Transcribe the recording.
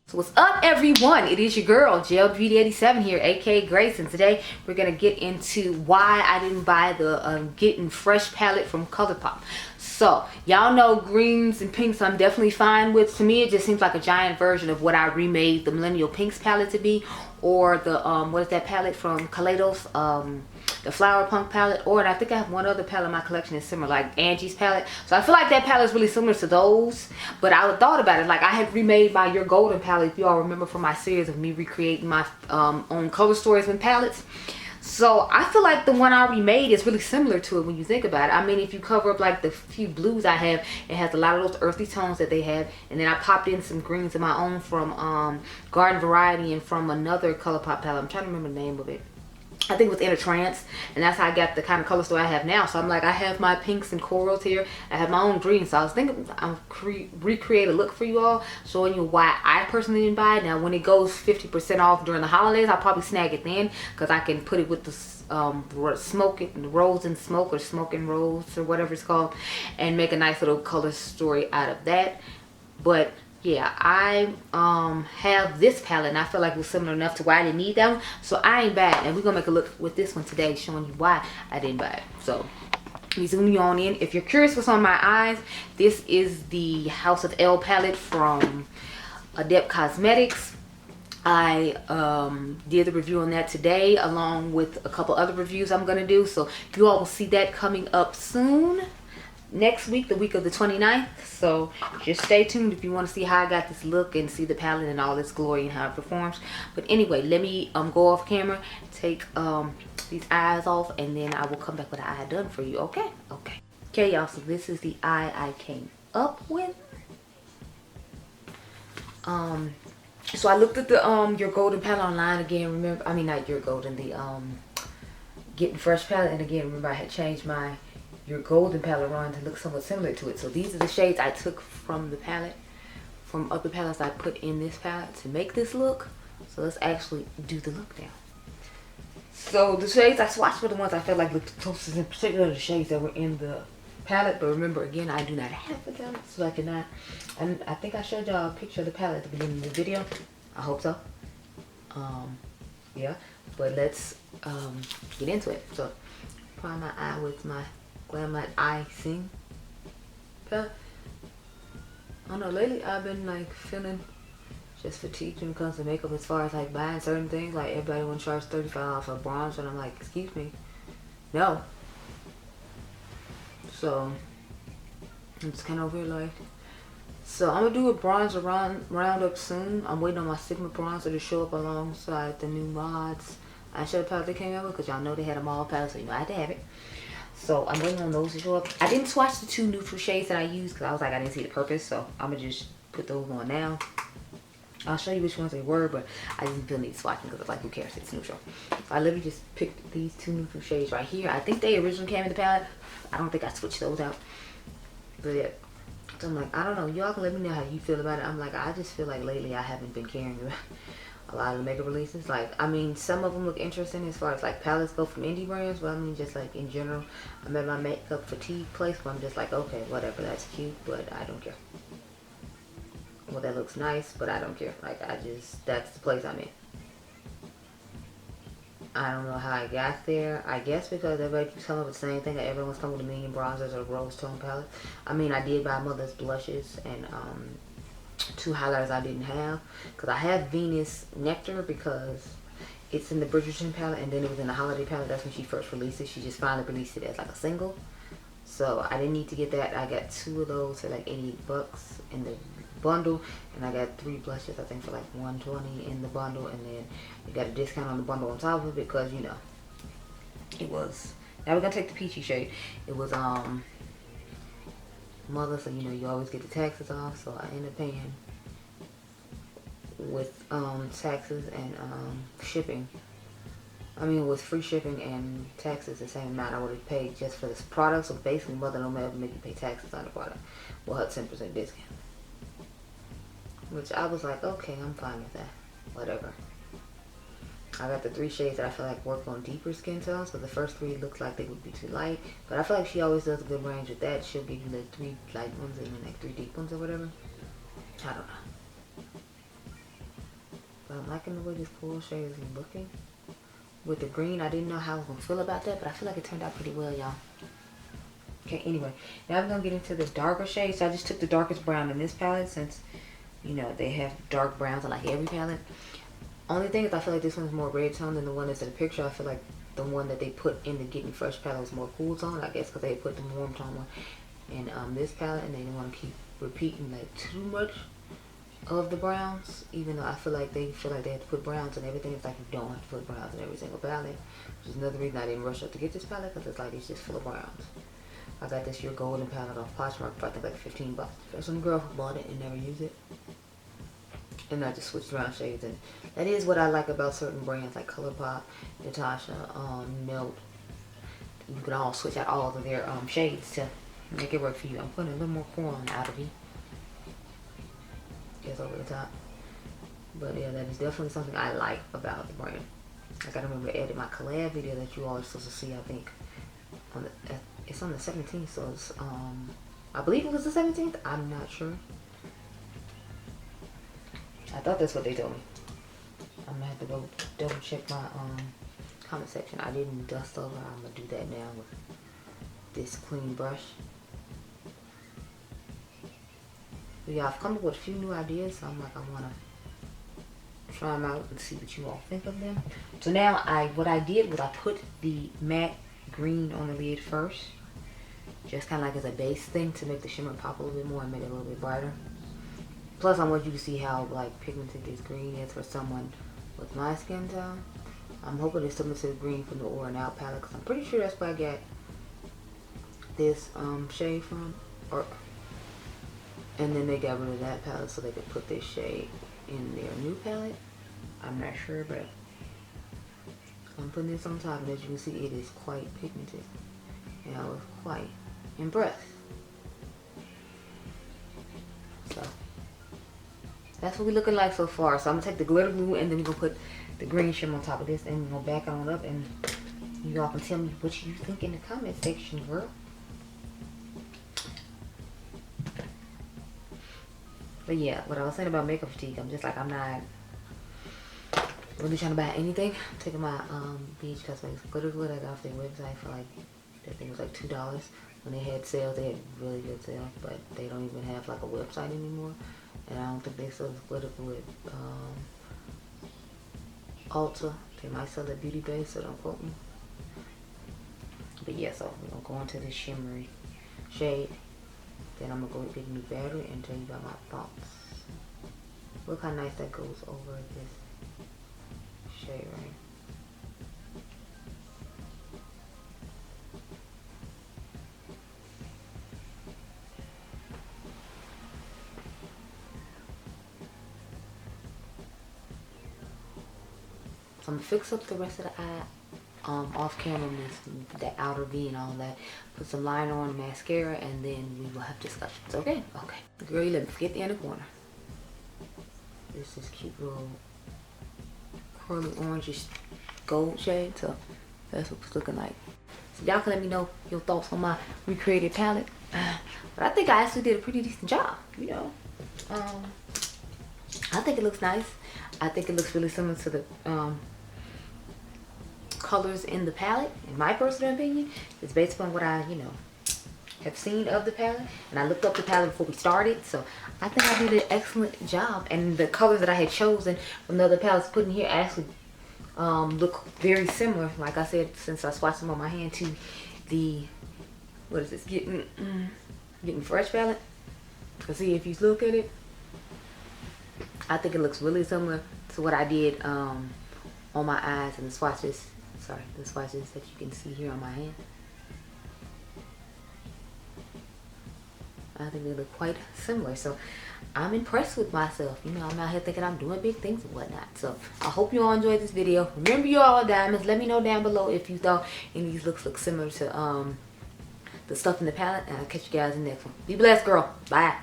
So what's up, everyone? It is your girl Gel Beauty 87 here, aka Grace, and today we're gonna get into why I didn't buy the Getting Fresh palette from Colourpop. So y'all know greens and pinks I'm definitely fine with. To me, it just seems like a giant version of what I remade the Millennial Pinks palette to be, or the what is that palette from Kaleidos, the Flower Punk palette, or I think I have one other palette in my collection that's similar, like Angie's palette. So I feel like that palette is really similar to those, but I thought about it, like I had remade my Your Golden palette, if you all remember from my series of me recreating my own color stories with palettes. So I feel like the one I remade is really similar to it when you think about it. I mean, if you cover up like the few blues I have, it has a lot of those earthy tones that they have, and then I popped in some greens of my own from Garden Variety and from another Colourpop palette. I'm trying to remember the name of it. I think it was Inner Trance, and that's how I got the kind of color story I have now. So I'm like, I have my pinks and corals here. I have my own greens. So I was thinking I'll recreate a look for you all, showing you why I personally didn't buy it. Now, when it goes 50% off during the holidays, I'll probably snag it then, because I can put it with the smoke it, rose and smoke, or smoke and rose, or whatever it's called, and make a nice little color story out of that. But yeah, I have this palette, and I feel like it was similar enough to why I didn't need that one. So I ain't bad, and we're gonna make a look with this one today, showing you why I didn't buy it. So let me zoom you on in. If you're curious what's on my eyes, this is the House of L palette from Mented Cosmetics. I did the review on that today, along with a couple other reviews I'm gonna do, so you all will see that coming up soon. Next week, the week of the 29th. So just stay tuned if you want to see how I got this look and see the palette and all its glory and how it performs. But anyway, let me go off camera, take these eyes off, and then I will come back with the eye done for you. Okay, y'all, so this is the eye I came up with. So I looked at the Your Golden palette online again. Remember, I mean, not Your Golden, the Getting Fresh palette. And again, remember, I had changed my Your Golden palette around to look somewhat similar to it. So these are the shades I took from the palette, from other palettes I put in this palette to make this look. So let's actually do the look now. So the shades I swatched were the ones I felt like looked closest, in particular the shades that were in the palette. But remember, again, I do not have the palette, so I cannot. And I think I showed y'all a picture of the palette at the beginning of the video. I hope so. Yeah, but let's get into it. So prime my eye with my Glam Light Icing palette. I don't know, lately I've been like feeling just fatigued when it comes to makeup, as far as like buying certain things. Like everybody want to charge $35 for bronzer, and I'm like, excuse me, no. So I'm just kind of over here like, so I'm gonna do a bronzer roundup soon. I'm waiting on my Sigma bronzer to show up alongside the new mods eyeshadow palette they came out with, because y'all know they had them all palettes, so you know I had to have it. So I'm waiting on those to show up. I didn't swatch the two neutral shades that I used, because I was like, I didn't see the purpose. So I'm gonna just put those on now. I'll show you which ones they were, but I didn't feel need swatching, because it's like, who cares, it's neutral. So I literally just picked these two neutral shades right here. I think they originally came in the palette. I don't think I switched those out. But yeah, so I'm like, I don't know, y'all can let me know how you feel about it. I'm like, I just feel like lately I haven't been caring about a lot of the makeup releases. Like, I mean, some of them look interesting as far as like palettes go from indie brands, but I mean, just like in general, I'm at my makeup fatigue place where I'm just like, okay, whatever, that's cute, but I don't care. Well, that looks nice, but I don't care. Like, that's the place I'm in. I don't know how I got there. I guess because everybody keeps coming up with the same thing, that everyone's coming with a million bronzers or rose tone palettes. I mean, I did buy Mother's blushes and two highlighters I didn't have, because I have Venus Nectar, because it's in the Bridgerton palette, and then it was in the holiday palette. That's when she first released it. She just finally released it as like a single, so I didn't need to get that. I got two of those for like 88 bucks in the bundle, and I got 3 blushes I think for like 120 in the bundle, and then you got a discount on the bundle on top of it, because you know it was, now we're gonna take the peachy shade. It was Mother, so you know you always get the taxes off, so I ended up paying with taxes and shipping. I mean, with free shipping and taxes, the same amount I would have paid just for this product. So basically, Mother don't ever make you pay taxes on the product. Well, her 10% discount, which I was like, okay, I'm fine with that, whatever. I got the 3 shades that I feel like work on deeper skin tones. So the first 3 looks like they would be too light, but I feel like she always does a good range with that. She'll give you the 3 light ones and then like 3 deep ones or whatever. I don't know. But I'm liking the way this coral shade is looking. With the green, I didn't know how I was going to feel about that, but I feel like it turned out pretty well, y'all. Okay, anyway, now I'm going to get into the darker shades. So I just took the darkest brown in this palette since, you know, they have dark browns in like every palette. Only thing is I feel like this one's more red tone than the one that's in the picture. I feel like the one that they put in the Getting Fresh palette was more cool tone, I guess, because they put the warm tone one in this palette, and they didn't want to keep repeating like too much of the browns, even though I feel like they had to put browns and everything. It's like you don't have to put browns in every single palette, which is another reason I didn't rush up to get this palette, because it's like it's just full of browns. I got this Your Golden palette off Poshmark for I think like 15 bucks. There's some girl who bought it and never used it, and I just switched around shades, and that is what I like about certain brands like Colourpop, Natasha, Melt. You can all switch out all of their shades to make it work for you. I'm putting a little more coral on the outer V, just over the top. But yeah, that is definitely something I like about the brand. I gotta remember to edit my collab video that you all are supposed to see. I think on the it's on the 17th, so it's I believe it was the 17th. I'm not sure. I thought that's what they told me. I'm gonna have to go double check my comment section. I didn't dust over. I'm gonna do that now with this clean brush. But yeah, I've come up with a few new ideas, so I'm like, I wanna try them out and see what you all think of them. So now what I did was I put the matte green on the lid first, just kind of like as a base thing to make the shimmer pop a little bit more and make it a little bit brighter. Plus, I want you to see how like pigmented this green is for someone with my skin tone. I'm hoping it's similar to the green from the Or and Out palette, because I'm pretty sure that's where I got this shade from. And then they got rid of that palette so they could put this shade in their new palette. I'm not sure, but I'm putting this on top, and as you can see, it is quite pigmented, and I was quite impressed. So that's what we're looking like so far. So I'm gonna take the glitter glue, and then we're gonna put the green shimmer on top of this, and we're gonna back on up, and you all can tell me what you think in the comment section, girl. But yeah, what I was saying about makeup fatigue, I'm just like, I'm not really trying to buy anything. I'm taking my BH Cosmetics glitter glue that I got off their website for like, I think it was like $2. When they had sales, they had really good sales, but they don't even have like a website anymore. And I don't think they sell this glitter glue at Ulta. They might sell it beauty base, so don't quote me. But yeah, so we're gonna go into this shimmery shade. Then I'm gonna go get a new battery and tell you about my thoughts. Look how nice that goes over this shade right. So I'm gonna fix up the rest of the eye off camera, that outer V and all that. Put some liner on, mascara, and then we will have discussions. Okay? Okay. Girl, you let me forget the inner corner. This is cute little curly orangish gold shade. So that's what it's looking like. So y'all can let me know your thoughts on my recreated palette. But I think I actually did a pretty decent job. You know, I think it looks nice. I think it looks really similar to the colors in the palette, in my personal opinion. It's based upon what I, you know, have seen of the palette, and I looked up the palette before we started, so I think I did an excellent job. And the colors that I had chosen from the other palettes put in here actually look very similar, like I said, since I swatched them on my hand, to the, what is this, Getting Fresh palette. Because see, if you look at it, I think it looks really similar to what I did on my eyes and the swatches. Sorry, the swatches that you can see here on my hand. I think they look quite similar. So I'm impressed with myself. You know, I'm out here thinking I'm doing big things and whatnot. So I hope you all enjoyed this video. Remember, you all are diamonds. Let me know down below if you thought any of these looks look similar to the stuff in the palette. And I'll catch you guys in the next one. Be blessed, girl. Bye.